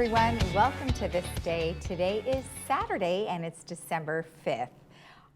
everyone, and welcome to This Day. Today is Saturday and it's December 5th.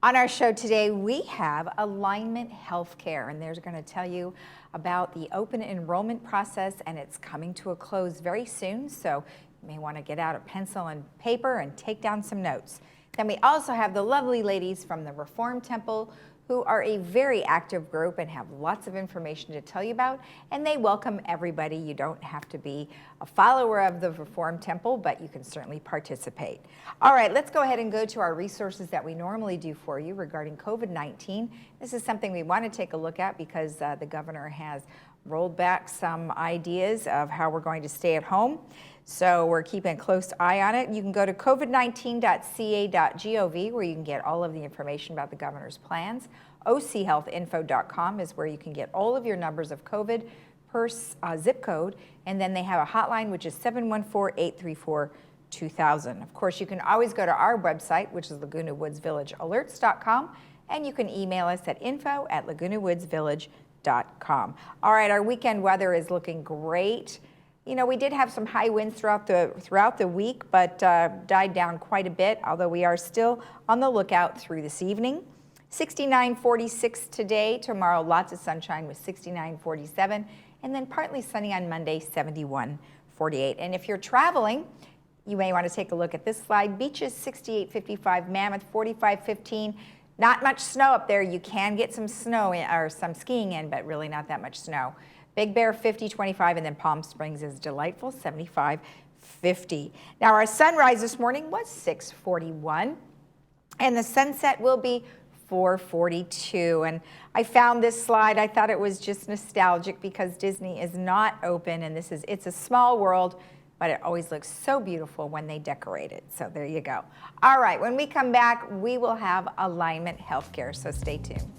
On our show today, we have Alignment Healthcare, and they're going to tell you about the open enrollment process, and it's coming to a close very soon, so you may want to get out a pencil and paper and take down some notes. Then we also have the lovely ladies from the Reform Temple, who are a very active group and have lots of information to tell you about, and they welcome everybody. You don't have to be a follower of the Reform Temple, but you can certainly participate. All right, let's go ahead and go to our resources that we normally do for you regarding COVID-19. This is something we want to take a look at because the governor has rolled back some ideas of how we're going to stay at home. So we're keeping a close eye on it. You can go to covid19.ca.gov where you can get all of the information about the governor's plans. OCHealthInfo.com is where you can get all of your numbers of COVID per zip code. And then they have a hotline, which is 714-834-2000. Of course, you can always go to our website, which is Laguna Woods Village Alerts.com. And you can email us at info@lagunawoodsvillage.com. All right, our weekend weather is looking great. You know, we did have some high winds throughout the week, but died down quite a bit, although we are still on the lookout through this evening. 69-46 today. Tomorrow, lots of sunshine with 69-47, and then partly sunny on Monday, 71-48. And if you're traveling, you may want to take a look at this slide. Beaches, 68-55, Mammoth, 45-15. Not much snow up there. You can get some snow or some skiing in, but really not that much snow. Big Bear, 50-25, and then Palm Springs is delightful, 75-50. Now, our sunrise this morning was 6:41, and the sunset will be 4:42. And I found this slide. I thought it was just nostalgic because Disney is not open, and it's a small world, but it always looks so beautiful when they decorate it. So there you go. All right, when we come back, we will have Alignment Healthcare, so stay tuned.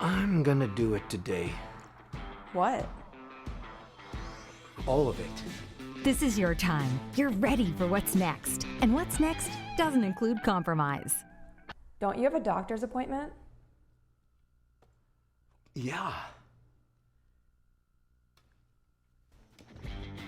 I'm gonna do it today. What? All of it. This is your time. You're ready for what's next. And what's next doesn't include compromise. Don't you have a doctor's appointment? Yeah.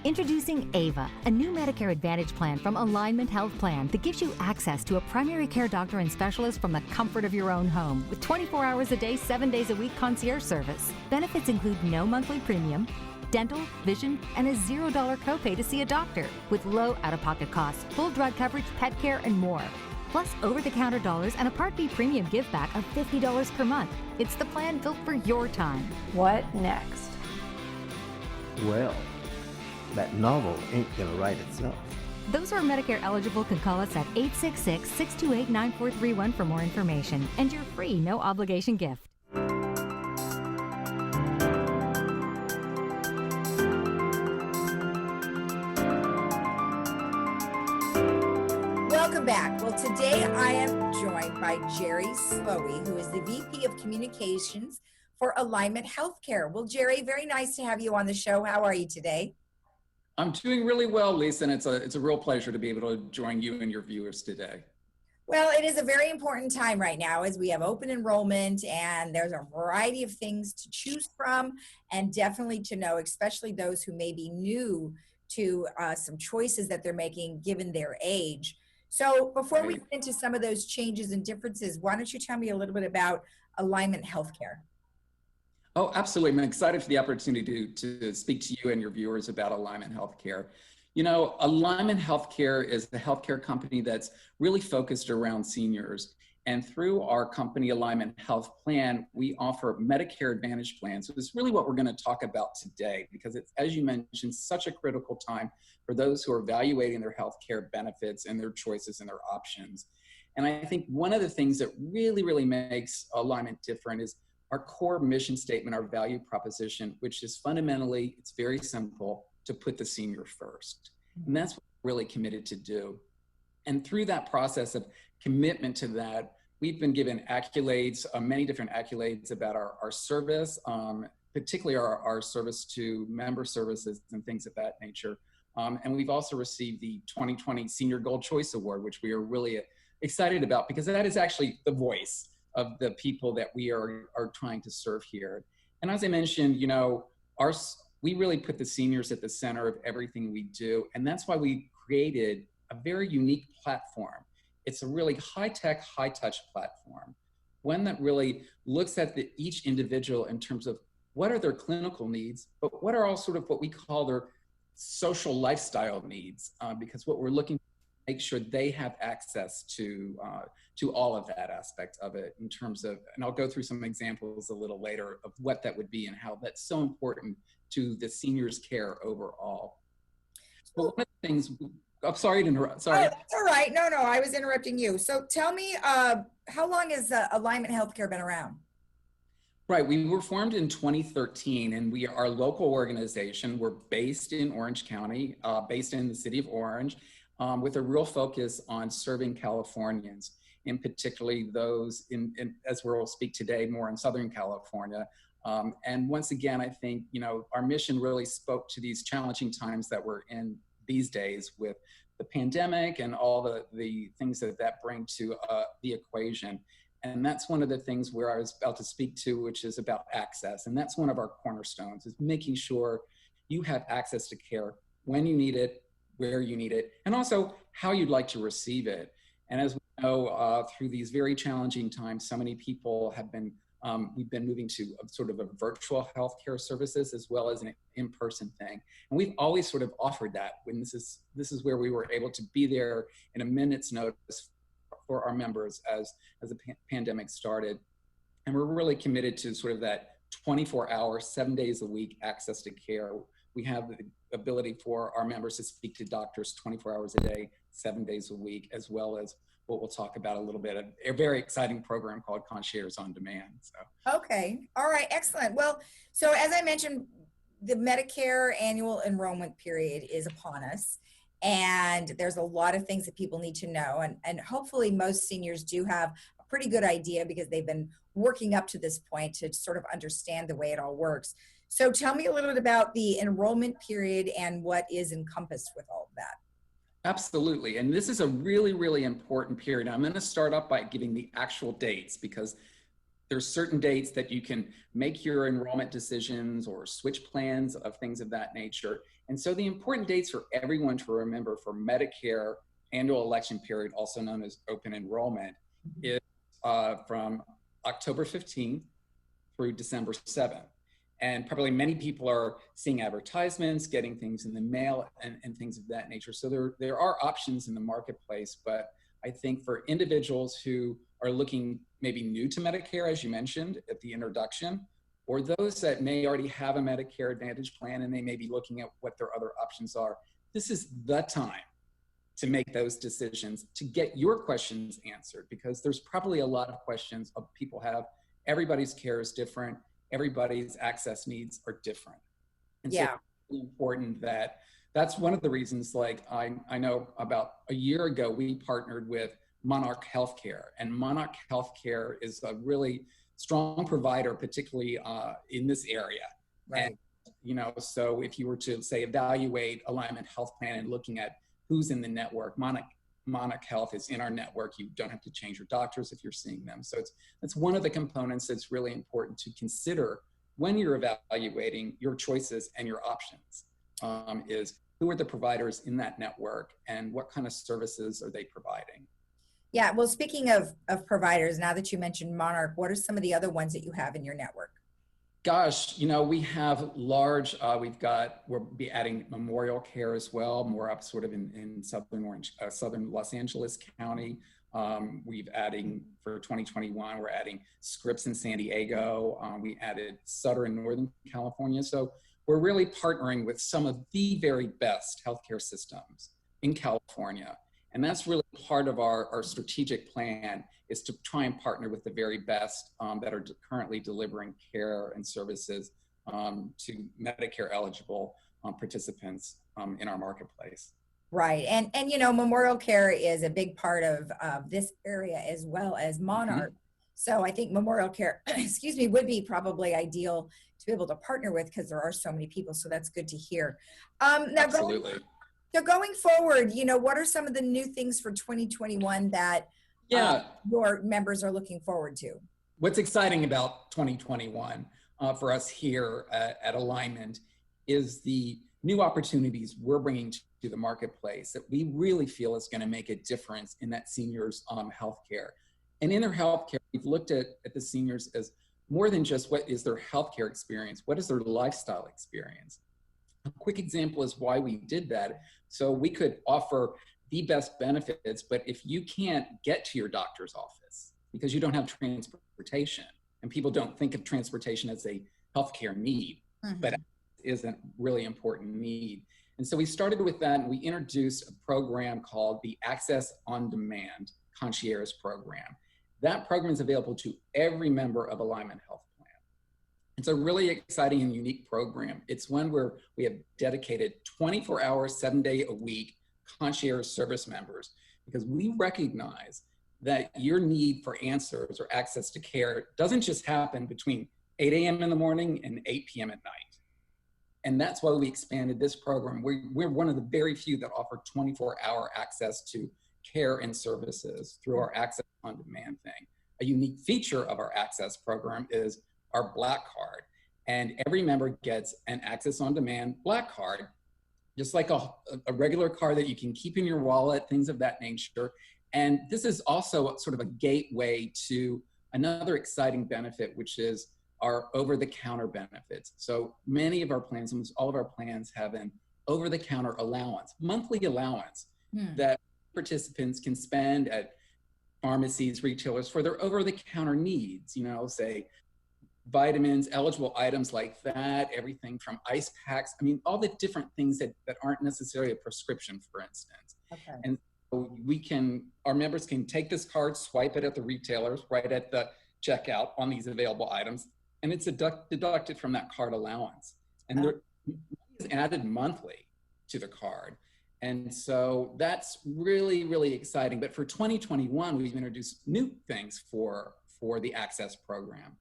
Introducing AVA, a new Medicare Advantage plan from Alignment Health Plan that gives you access to a primary care doctor and specialist from the comfort of your own home with 24 hours a day, 7 days a week concierge service. Benefits include no monthly premium, dental, vision, and a $0 copay to see a doctor with low out-of-pocket costs, full drug coverage, pet care, and more. Plus over-the-counter dollars and a Part B premium giveback of $50 per month. It's the plan built for your time. What next? Well, that novel ain't gonna write itself. Those who are Medicare eligible can call us at 866-628-9431 for more information and your free no obligation gift. Welcome back. Well, today I am joined by Jerry Slowey, who is the VP of Communications for Alignment Healthcare. Well, Jerry, very nice to have you on the show. How are you today? I'm doing really well, Lisa, and it's a real pleasure to be able to join you and your viewers today. Well, it is a very important time right now as we have open enrollment, and there's a variety of things to choose from, and definitely to know, especially those who may be new to some choices that they're making given their age. So before we get into some of those changes and differences, why don't you tell me a little bit about Alignment Healthcare? Oh, absolutely. I'm excited for the opportunity to speak to you and your viewers about Alignment Healthcare. You know, Alignment Healthcare is the healthcare company that's really focused around seniors. And through our company Alignment Health Plan, we offer Medicare Advantage plans. So this is really what we're going to talk about today, because it's, as you mentioned, such a critical time for those who are evaluating their healthcare benefits and their choices and their options. And I think one of the things that really makes Alignment different is our core mission statement, our value proposition, which is fundamentally, it's very simple, to put the senior first. And that's what we're really committed to do. And through that process of commitment to that, we've been given accolades, many different accolades about our service, particularly our service to member services and things of that nature. And we've also received the 2020 Senior Gold Choice Award, which we are really excited about, because that is actually the voice of the people that we are trying to serve here. And as I mentioned, you know, we really put the seniors at the center of everything we do. And that's why we created a very unique platform. It's a really high-tech, high-touch platform, one that really looks at each individual in terms of what are their clinical needs, but what are all sort of what we call their social lifestyle needs, because what we're looking to make sure they have access to all of that aspect of it in terms of, and I'll go through some examples a little later of what that would be and how that's so important to the seniors' care overall. But one of the things, I'm sorry to interrupt, sorry. Oh, that's all right. No, I was interrupting you. So tell me, how long has Alignment Healthcare been around? Right, we were formed in 2013, and we are a local organization. We're based in Orange County, based in the city of Orange, with a real focus on serving Californians, and particularly those as we'll speak today, more in Southern California. And once again, I think, you know, our mission really spoke to these challenging times that we're in these days with the pandemic and all the things that bring to the equation. And that's one of the things where I was about to speak to, which is about access. And that's one of our cornerstones, is making sure you have access to care when you need it, where you need it, and also how you'd like to receive it. And as we know, through these very challenging times, so many people have been, we've been moving to sort of a virtual healthcare services as well as an in-person thing. And we've always sort of offered that when this is where we were able to be there in a minute's notice for our members as the pandemic started. And we're really committed to sort of that 24-hour, 7 days a week access to care. We have the ability for our members to speak to doctors 24 hours a day, 7 days a week, as well as what we'll talk about a little bit, a very exciting program called Concierge on Demand. So. Okay, all right, excellent. Well, so as I mentioned, the Medicare annual enrollment period is upon us. And there's a lot of things that people need to know. And hopefully most seniors do have a pretty good idea because they've been working up to this point to sort of understand the way it all works. So tell me a little bit about the enrollment period and what is encompassed with all of that. Absolutely. And this is a really, really important period. I'm going to start off by giving the actual dates, because there's certain dates that you can make your enrollment decisions or switch plans of things of that nature. And so the important dates for everyone to remember for Medicare annual election period, also known as open enrollment, is from October 15th through December 7th. And probably many people are seeing advertisements, getting things in the mail and things of that nature. So there are options in the marketplace, but I think for individuals who are looking maybe new to Medicare, as you mentioned at the introduction, or those that may already have a Medicare Advantage plan and they may be looking at what their other options are, this is the time to make those decisions, to get your questions answered, because there's probably a lot of questions people have. Everybody's care is different. Everybody's access needs are different. And so it's really important that's one of the reasons, like I know about a year ago, we partnered with Monarch Healthcare, and Monarch Healthcare is a really strong provider, particularly in this area. Right. And, you know, so if you were to say evaluate Alignment Health Plan and looking at who's in the network, Monarch Health is in our network. You don't have to change your doctors if you're seeing them. So that's one of the components that's really important to consider when you're evaluating your choices and your options, is who are the providers in that network and what kind of services are they providing? Yeah, well, speaking of providers, now that you mentioned Monarch, what are some of the other ones that you have in your network? Gosh, you know, we have large, we'll be adding Memorial Care as well, more up sort of in southern Los Angeles County. We've adding for 2021, we're adding Scripps in San Diego. We added Sutter in Northern California. So we're really partnering with some of the very best healthcare systems in California. And that's really part of our strategic plan, is to try and partner with the very best that are currently delivering care and services to Medicare eligible participants in our marketplace. Right. And you know, Memorial Care is a big part of this area as well as Monarch. Mm-hmm. So I think Memorial Care, excuse me, would be probably ideal to be able to partner with, because there are so many people. So that's good to hear. Now, absolutely. So going forward, you know, what are some of the new things for 2021 that Yeah. your members are looking forward to? What's exciting about 2021 for us here at Alignment is the new opportunities we're bringing to the marketplace that we really feel is going to make a difference in that seniors' healthcare. And in their healthcare, we've looked at the seniors as more than just what is their healthcare experience, what is their lifestyle experience. A quick example is why we did that. So we could offer the best benefits, but if you can't get to your doctor's office because you don't have transportation, and people don't think of transportation as a healthcare need, but it is a really important need. And so we started with that, and we introduced a program called the Access on Demand Concierge Program. That program is available to every member of Alignment Health Plan. It's a really exciting and unique program. It's one where we have dedicated 24 hours, 7 days a week concierge service members, because we recognize that your need for answers or access to care doesn't just happen between 8 a.m. in the morning and 8 p.m. at night. And that's why we expanded this program. We're one of the very few that offer 24-hour access to care and services through our Access on Demand thing. A unique feature of our Access program is our Black Card. And every member gets an Access on Demand Black Card, just like a regular card that you can keep in your wallet, things of that nature. And this is also sort of a gateway to another exciting benefit, which is our over-the-counter benefits. So many of our plans, almost all of our plans, have an over-the-counter allowance, monthly allowance that participants can spend at pharmacies, retailers for their over-the-counter needs, you know, say vitamins, eligible items like that, everything from ice packs. I mean, all the different things that aren't necessarily a prescription, for instance. Okay. And so our members can take this card, swipe it at the retailers, right at the checkout on these available items, and it's deducted from that card allowance. And there is added monthly to the card. And so that's really, really exciting. But for 2021, we've introduced new things for the Access program.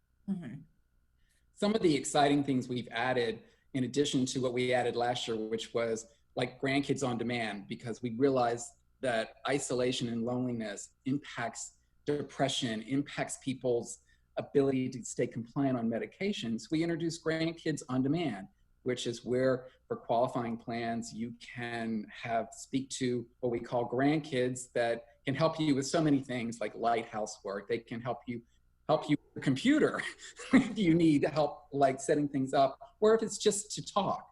Some of the exciting things we've added, in addition to what we added last year, which was like Grandkids on Demand, because we realized that isolation and loneliness impacts depression, impacts people's ability to stay compliant on medications. We introduced Grandkids on Demand, which is where for qualifying plans, you can speak to what we call grandkids that can help you with so many things like light housework. They can help you with your computer if you need help like setting things up, or if it's just to talk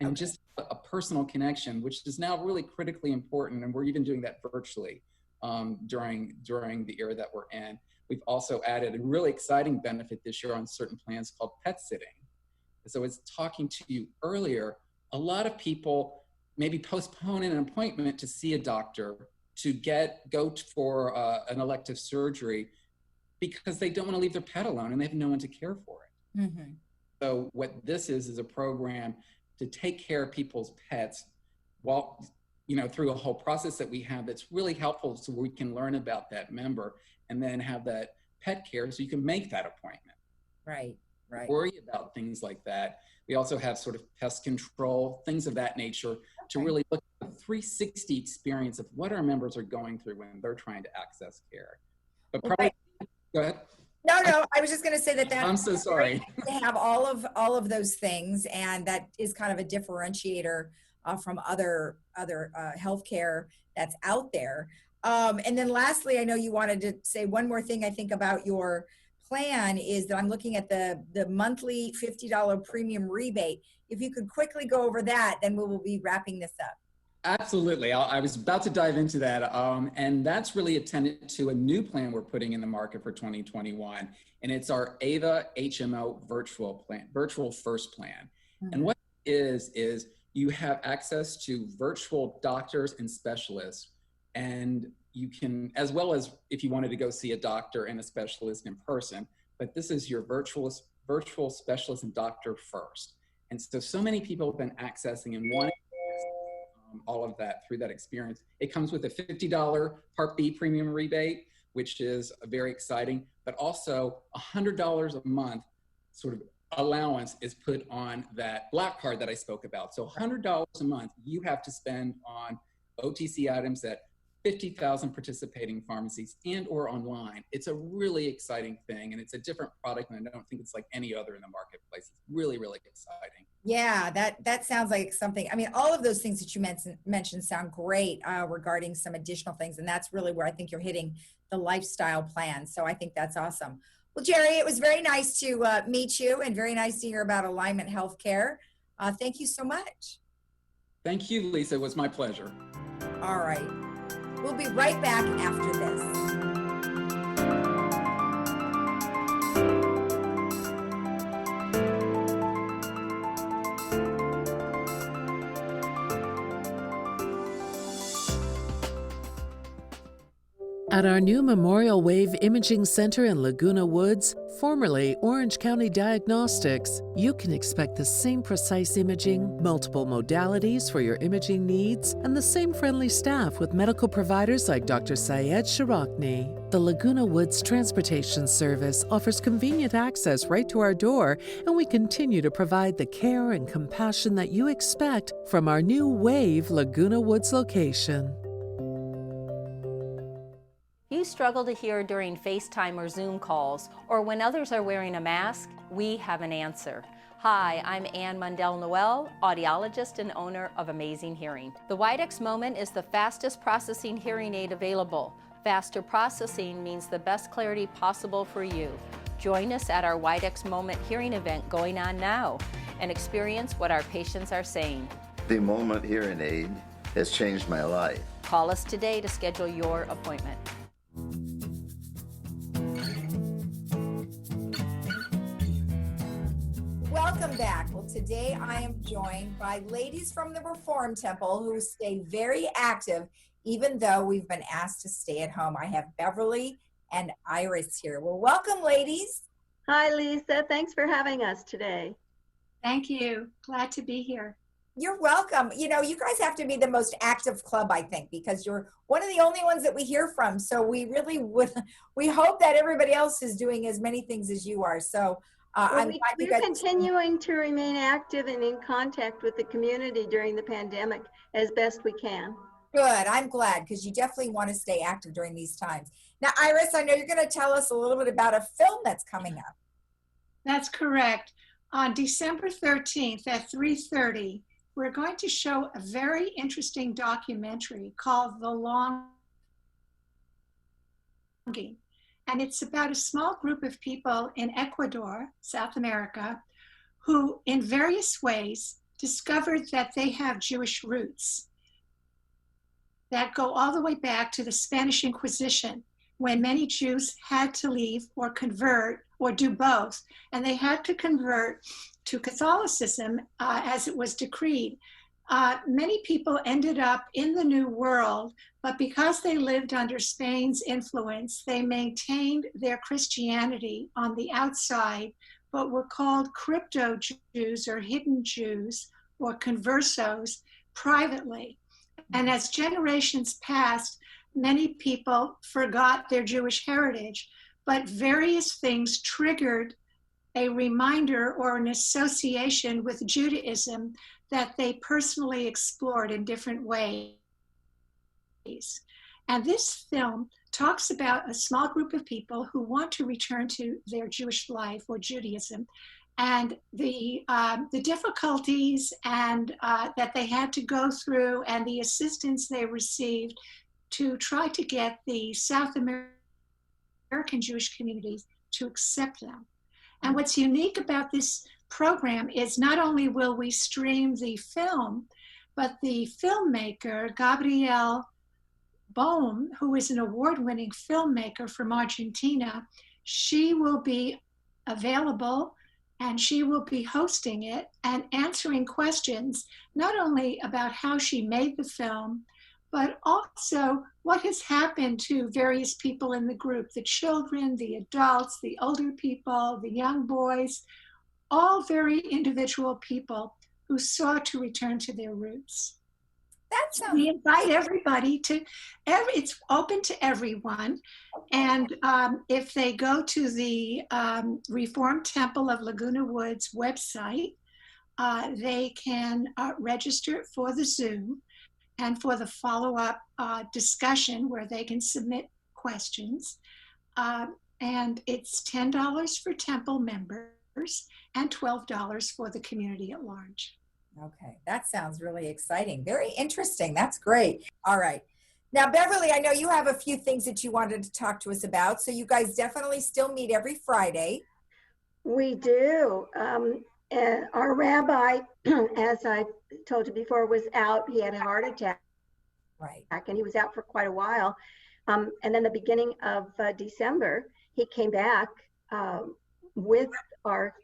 and just a personal connection, which is now really critically important. And we're even doing that virtually during the era that we're in. We've also added a really exciting benefit this year on certain plans called pet sitting. So as talking to you earlier, a lot of people maybe postpone an appointment to see a doctor to go for an elective surgery because they don't want to leave their pet alone and they have no one to care for it. So what this is a program to take care of people's pets while, through a whole process that we have that's really helpful, so we can learn about that member and then have that pet care so you can make that appointment. Right. Worry about things like that. We also have sort of pest control, things of that nature, to really look at the 360 experience of what our members are going through when they're trying to access care. But probably, go ahead. No, I was just going to say that I'm so sorry. To have all of those things, and that is kind of a differentiator from other healthcare that's out there. And then lastly, I know you wanted to say one more thing, I think, about your plan is that I'm looking at the monthly $50 premium rebate. If you could quickly go over that, then we will be wrapping this up. Absolutely. I was about to dive into that. And that's really attendant to a new plan we're putting in the market for 2021. And it's our AVA HMO virtual first plan. And what it is you have access to virtual doctors and specialists. And you can, as well as if you wanted to go see a doctor and a specialist in person, but this is your virtual specialist and doctor first. And so many people have been accessing and wanting all of that through that experience. It comes with a $50 Part B premium rebate, which is very exciting, but also $100 a month sort of allowance is put on that Black Card that I spoke about. So $100 a month you have to spend on OTC items that 50,000 participating pharmacies and or online. It's a really exciting thing, and it's a different product, and I don't think it's like any other in the marketplace. It's really, really exciting. Yeah, that sounds like something. I mean, all of those things that you mentioned sound great regarding some additional things, and that's really where I think you're hitting the lifestyle plan. So I think that's awesome. Well, Jerry, it was very nice to meet you and very nice to hear about Alignment Healthcare. Thank you so much. Thank you, Lisa. It was my pleasure. All right. We'll be right back after this. At our new Memorial Wave Imaging Center in Laguna Woods, formerly Orange County Diagnostics, you can expect the same precise imaging, multiple modalities for your imaging needs, and the same friendly staff with medical providers like Dr. Syed Sharakni. The Laguna Woods Transportation Service offers convenient access right to our door, and we continue to provide the care and compassion that you expect from our new Wave Laguna Woods location. You struggle to hear during FaceTime or Zoom calls, or when others are wearing a mask? We have an answer. Hi, I'm Ann Mundell-Noel, audiologist and owner of Amazing Hearing. The Widex Moment is the fastest processing hearing aid available. Faster processing means the best clarity possible for you. Join us at our Widex Moment hearing event going on now and experience what our patients are saying. The Moment hearing aid has changed my life. Call us today to schedule your appointment. Welcome back. Well, today I am joined by ladies from the Reform Temple who stay very active even though we've been asked to stay at home. I have Beverly and Iris here. Well, welcome, ladies. Hi, Lisa. Thanks for having us today. Thank you. Glad to be here. You're welcome. You know, you guys have to be the most active club, I think, because you're one of the only ones that we hear from. So we really we hope that everybody else is doing as many things as you are. So we're continuing to remain active and in contact with the community during the pandemic as best we can. Good. I'm glad, because you definitely want to stay active during these times. Now, Iris, I know you're going to tell us a little bit about a film that's coming up. That's correct. On December 13th at 3:30, we're going to show a very interesting documentary called The Longing. And it's about a small group of people in Ecuador, South America, who in various ways discovered that they have Jewish roots that go all the way back to the Spanish Inquisition, when many Jews had to leave or convert or do both. And they had to convert to Catholicism as it was decreed. Many people ended up in the New World, but because they lived under Spain's influence, they maintained their Christianity on the outside, but were called crypto Jews or hidden Jews or conversos privately. And as generations passed, many people forgot their Jewish heritage, but various things triggered a reminder or an association with Judaism that they personally explored in different ways. And this film talks about a small group of people who want to return to their Jewish life or Judaism, and the difficulties and that they had to go through and the assistance they received to try to get the South American Jewish communities to accept them. And what's unique about this program is not only will we stream the film, but the filmmaker, Gabrielle Bohm, who is an award-winning filmmaker from Argentina, she will be available and she will be hosting it and answering questions, not only about how she made the film, but also what has happened to various people in the group, the children, the adults, the older people, the young boys, all very individual people who sought to return to their roots. We invite everybody to, it's open to everyone. And if they go to the Reform Temple of Laguna Woods website, they can register for the Zoom. and for the follow-up discussion where they can submit questions. And it's $10 for Temple members and $12 for the community at large. Okay, that sounds really exciting. Very interesting. That's great. All right. Now, Beverly, I know you have a few things that you wanted to talk to us about. So you guys definitely still meet every Friday. We do. And our rabbi, as I told you before, was out. He had a heart attack. Right. And he was out for quite a while. And then the beginning of December, he came back with our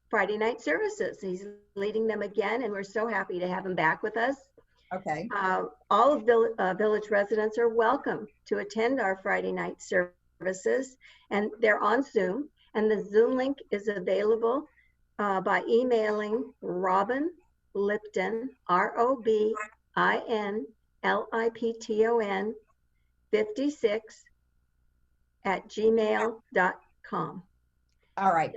Friday night services. He's leading them again, and we're so happy to have him back with us. Okay. All of Village residents are welcome to attend our Friday night services, and they're on Zoom. And the Zoom link is available by emailing Robin Lipton, ROBINLIPTON 56 at gmail.com. All right.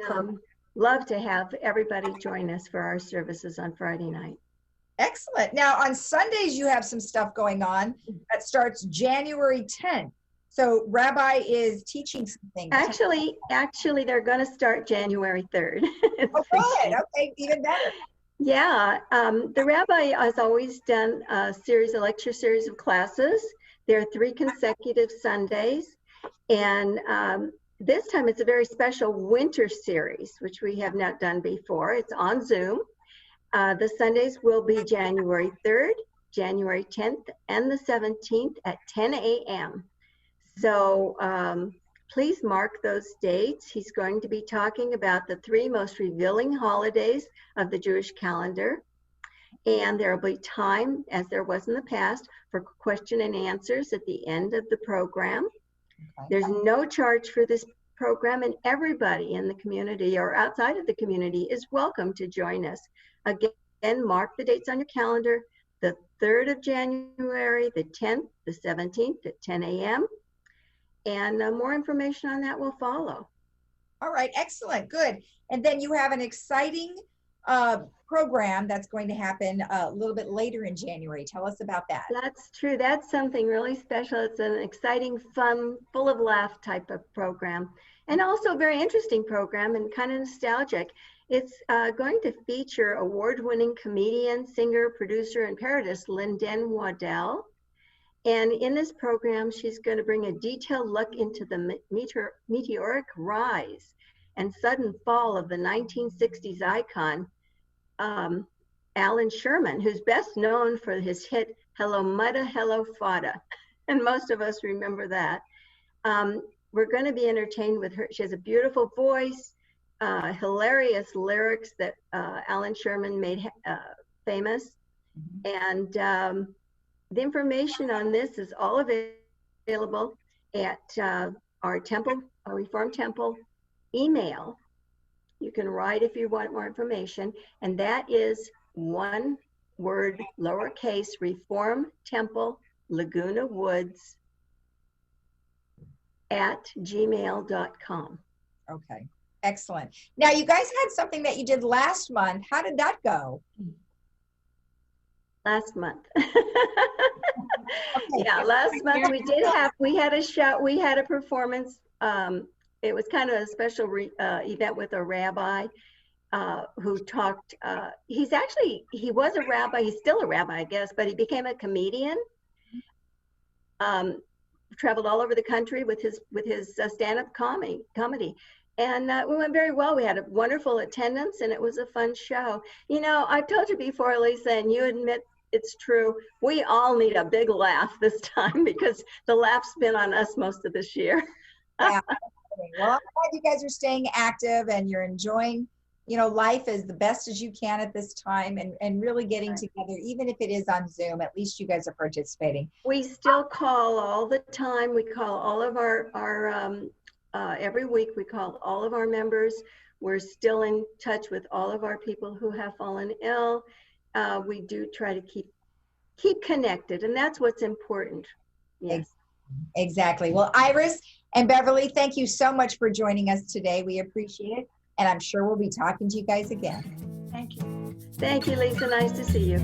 Love to have everybody join us for our services on Friday night. Excellent. Now, on Sundays, you have some stuff going on that starts January 10th. So Rabbi is teaching something. Actually, they're going to start January 3rd. Oh, good. Okay, even better. Yeah, the rabbi has always done a lecture series of classes. There are 3 consecutive Sundays. And this time it's a very special winter series, which we have not done before. It's on Zoom. The Sundays will be January 3rd, January 10th, and the 17th at 10 a.m. So please mark those dates. He's going to be talking about the 3 most revealing holidays of the Jewish calendar. And there will be time, as there was in the past, for question and answers at the end of the program. Okay. There's no charge for this program, and everybody in the community or outside of the community is welcome to join us. Again, mark the dates on your calendar, the 3rd of January, the 10th, the 17th at 10 a.m. And more information on that will follow. All right, excellent, good. And then you have an exciting program that's going to happen a little bit later in January. Tell us about that. That's true. That's something really special. It's an exciting, fun, full of laugh type of program, and also a very interesting program and kind of nostalgic. It's going to feature award-winning comedian, singer, producer, and parodist Linden Waddell. And in this program, she's going to bring a detailed look into the meteoric rise and sudden fall of the 1960s icon, Alan Sherman, who's best known for his hit, Hello Mudda, Hello Fada. And most of us remember that. We're going to be entertained with her. She has a beautiful voice, hilarious lyrics that Alan Sherman made famous. And the information on this is all available at our Reformed Temple email. You can write if you want more information, and that is one word, lowercase, Reformed Temple, Laguna Woods at gmail.com. Okay, excellent. Now, you guys had something that you did last month. How did that go? Last month. Yeah, last month we had a show, we had a performance. It was kind of a special event with a rabbi who talked. He was a rabbi. He's still a rabbi, I guess, but he became a comedian. Traveled all over the country with his stand-up comedy, and we went very well. We had a wonderful attendance, and it was a fun show. You know, I've told you before, Lisa, and you admit it's true. We all need a big laugh this time because the laugh's been on us most of this year. Yeah. Well, I'm glad you guys are staying active and you're enjoying, life as the best as you can at this time, and really getting together, even if it is on Zoom. At least you guys are participating. We still call all the time. We call all of our every week. We call all of our members. We're still in touch with all of our people who have fallen ill. We do try to keep connected, and that's what's important. Yes. Exactly. Well, Iris and Beverly, thank you so much for joining us today. We appreciate it, and I'm sure we'll be talking to you guys again. Thank you. Thank you, Lisa. Nice to see you.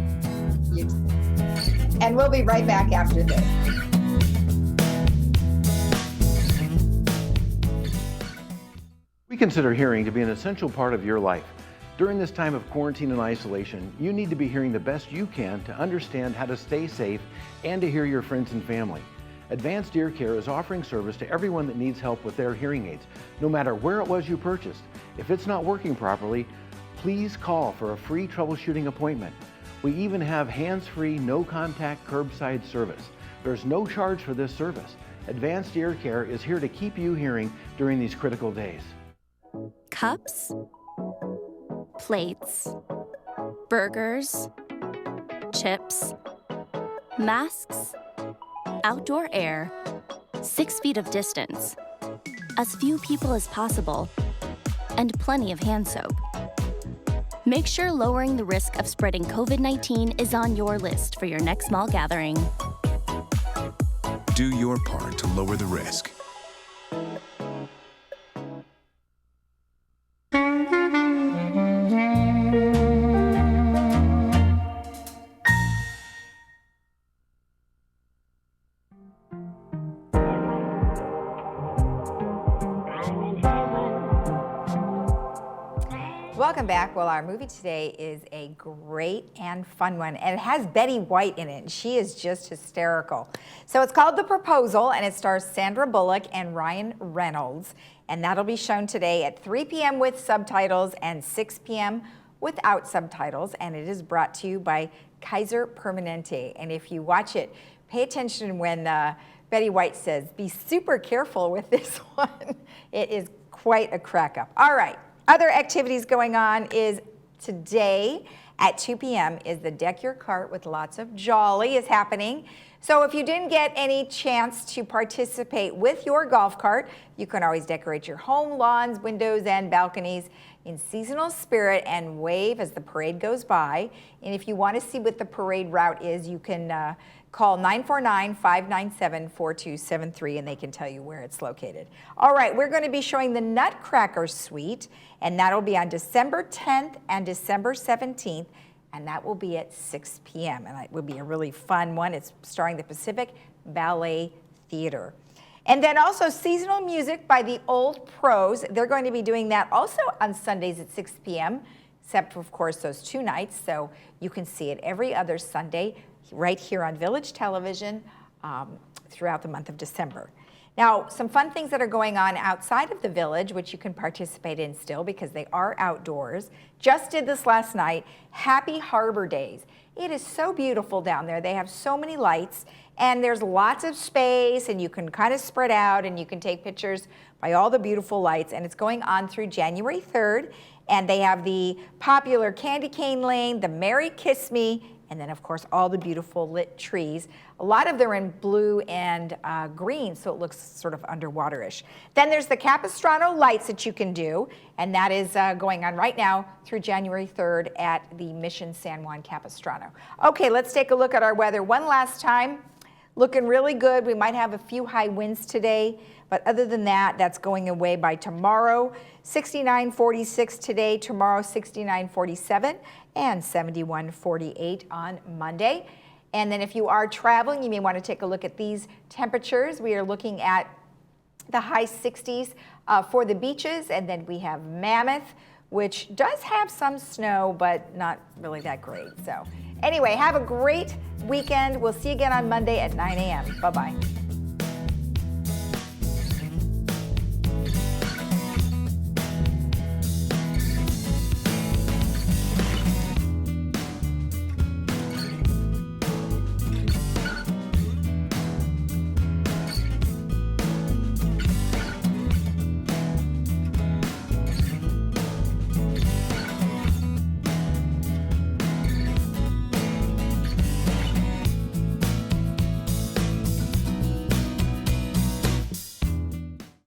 You too. And we'll be right back after this. We consider hearing to be an essential part of your life. During this time of quarantine and isolation, you need to be hearing the best you can to understand how to stay safe and to hear your friends and family. Advanced Ear Care is offering service to everyone that needs help with their hearing aids, no matter where it was you purchased. If it's not working properly, please call for a free troubleshooting appointment. We even have hands-free, no-contact curbside service. There's no charge for this service. Advanced Ear Care is here to keep you hearing during these critical days. Cups, plates, burgers, chips, masks, outdoor air, 6 feet of distance, as few people as possible, and plenty of hand soap. Make sure lowering the risk of spreading COVID-19 is on your list for your next small gathering. Do your part to lower the risk. Welcome back. Well, our movie today is a great and fun one, and it has Betty White in it, and she is just hysterical. So it's called The Proposal, and it stars Sandra Bullock and Ryan Reynolds, and that'll be shown today at 3 p.m. with subtitles and 6 p.m. without subtitles, and it is brought to you by Kaiser Permanente. And if you watch it, pay attention when Betty White says, "Be super careful with this one." It is quite a crack up. All right. Other activities going on is today at 2 p.m. is the Deck Your Cart with Lots of Jolly is happening. So if you didn't get any chance to participate with your golf cart, you can always decorate your home, lawns, windows, and balconies in seasonal spirit and wave as the parade goes by. And if you want to see what the parade route is, you can call 949-597-4273 and they can tell you where it's located. All right, we're going to be showing the Nutcracker Suite, and that'll be on December 10th and December 17th, and that will be at 6 p.m. And it will be a really fun one. It's starring the Pacific Ballet Theater. And then also seasonal music by the Old Pros. They're going to be doing that also on Sundays at 6 p.m., except for, of course, those 2 nights. So you can see it every other Sunday right here on Village Television throughout the month of December. Now, some fun things that are going on outside of the Village, which you can participate in still because they are outdoors. Just did this last night, Happy Harbor Days. It is so beautiful down there. They have so many lights, and there's lots of space, and you can kind of spread out, and you can take pictures by all the beautiful lights, and it's going on through January 3rd, and they have the popular Candy Cane Lane, the Merry Kiss Me, and then, of course, all the beautiful lit trees. A lot of them are in blue and green, so it looks sort of underwaterish. Then there's the Capistrano lights that you can do, and that is going on right now through January 3rd at the Mission San Juan Capistrano. Okay, let's take a look at our weather one last time. Looking really good. We might have a few high winds today, but other than that, that's going away by tomorrow. 69-46 today, tomorrow 69-47, and 71-48 on Monday. And then if you are traveling, you may want to take a look at these temperatures. We are looking at the high 60s for the beaches, and then we have Mammoth, which does have some snow, but not really that great. So anyway, have a great weekend. We'll see you again on Monday at 9 a.m. Bye-bye.